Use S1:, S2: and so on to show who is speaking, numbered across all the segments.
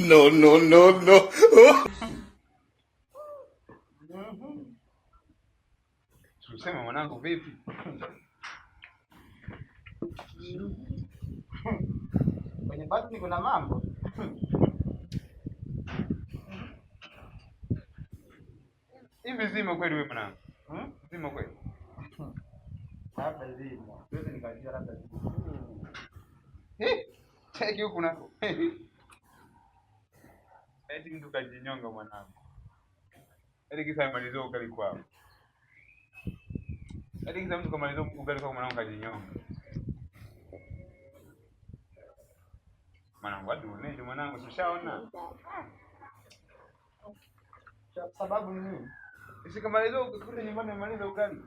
S1: No, no, no, no.
S2: Tuseme mwanangu vipi?
S3: Kwenye basi niko na mambo.
S2: Hivi zima kweli wewe mwanangu? Zima kweli?
S3: Labda zima. Wewe nikajua labda zima.
S2: Cheki huku nako. Eti mtu kajinyonga mwanangu. Eti kisa malizo ukali kwao. Eti kisa mtu kamalizo ukali kwa mwanangu kajinyonga. Mwanangu hadi uneje mwanangu tushaona.
S3: Sababu ni nini?
S2: Isikamalizo ukikute nyumbani malizo ukali.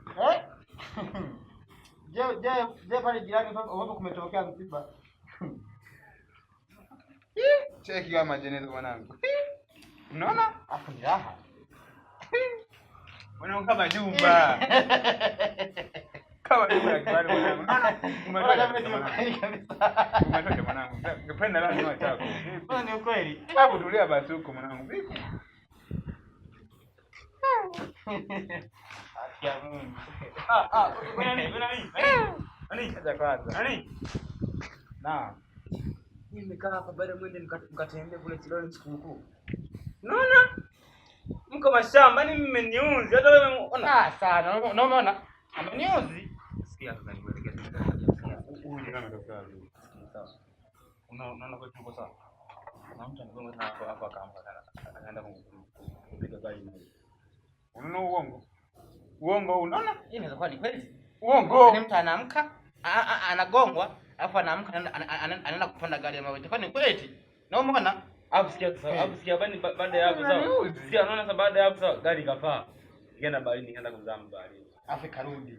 S3: Je pale jirani hapo kumetokea msiba.
S2: Cheki kama jeneza mwanangu. Unaona?
S3: Hapo ni raha.
S2: Mwanangu kama jumba. Kama jumba kwa mwanangu. Umetoka mwanangu. Ngependa leo ni wachako.
S3: Ni ukweli.
S2: Hapo tulia basi huko mwanangu. Vipi?
S3: Akia Mungu.
S2: Nani? Acha kwanza. Nani?
S3: Na
S4: mimi nimekaa hapa baada mwende mkatembea kule Chiloni sikukuu. Unaona? Mko mashamba ni mmeniunzi hata wewe unaona
S3: sana. Unaona? Ameniuzi.
S4: Sikia sasa nikuelekeza.
S2: Huyu ndio anatokea.
S4: Sawa. Unaona kwa tuko sawa. Na mtu anagonga na hapo akaamka anaenda kupiga gari moja.
S2: Unaona uongo? Uongo unaona?
S3: Hii inaweza kuwa ni kweli.
S2: Uongo.
S3: Ni mtu anaamka, anagongwa, alafu anaamka anaenda kupanda gari ya mawe. Itakuwa ni kweli. Na umeona?
S4: Hapo sikia bani baada ya hapo sawa. Sikia unaona sasa baada ya hapo sawa gari ikafaa. Ikaenda baharini ikaenda kuzama baharini.
S3: Afu karudi.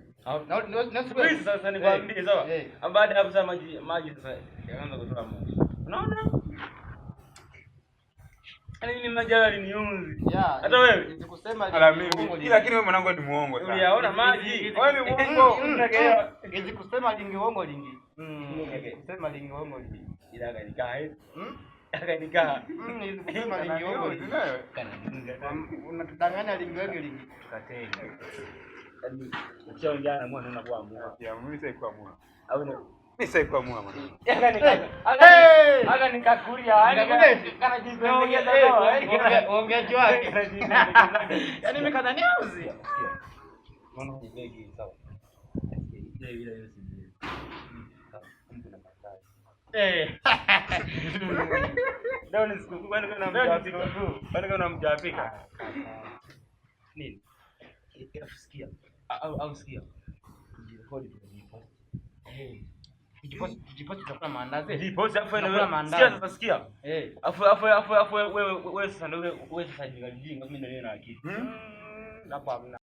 S4: Na sasa nikwambie sawa. Baada ya hapo sasa maji sasa yakaanza kutoa moshi. Unaona? Ni majali niunzi. Hata wewe
S3: nikusema
S2: mimi. Lakini wewe mwanangu ni muongo sana.
S4: Uliyaona maji.
S2: Wewe ni muongo.
S3: Hizi kusema lingi uongo lingi. Kusema lingi uongo lingi.
S4: Ila akanikaa hivi. Akanikaa.
S3: Hizi kusema lingi uongo lingi. Unatudanganya lingi wewe lingi.
S4: Tukatenga. Yaani ukiongea na mwana unakuwa mua.
S2: Ya mimi sasa kwa mua.
S4: Au
S2: mimi sasa kwa mua mwana.
S4: Aga nikakulia kana jipendekeza doa
S3: ongeaji wake yaani mimi kana niuzi
S4: unaona ni begi sawa ile ile yote sawa kuna mandai leo ni siku kwani kana mjapika kwani kana mjapika nini sikia au sikia kujirekodi tunajipost
S3: Jiposti tutakula maandazi.
S4: Jiposti afu wewe sikia sasa sikia. Afu wewe sasa ndio wewe sasa jinga mimi ndio na akili.
S3: Hapo hamna.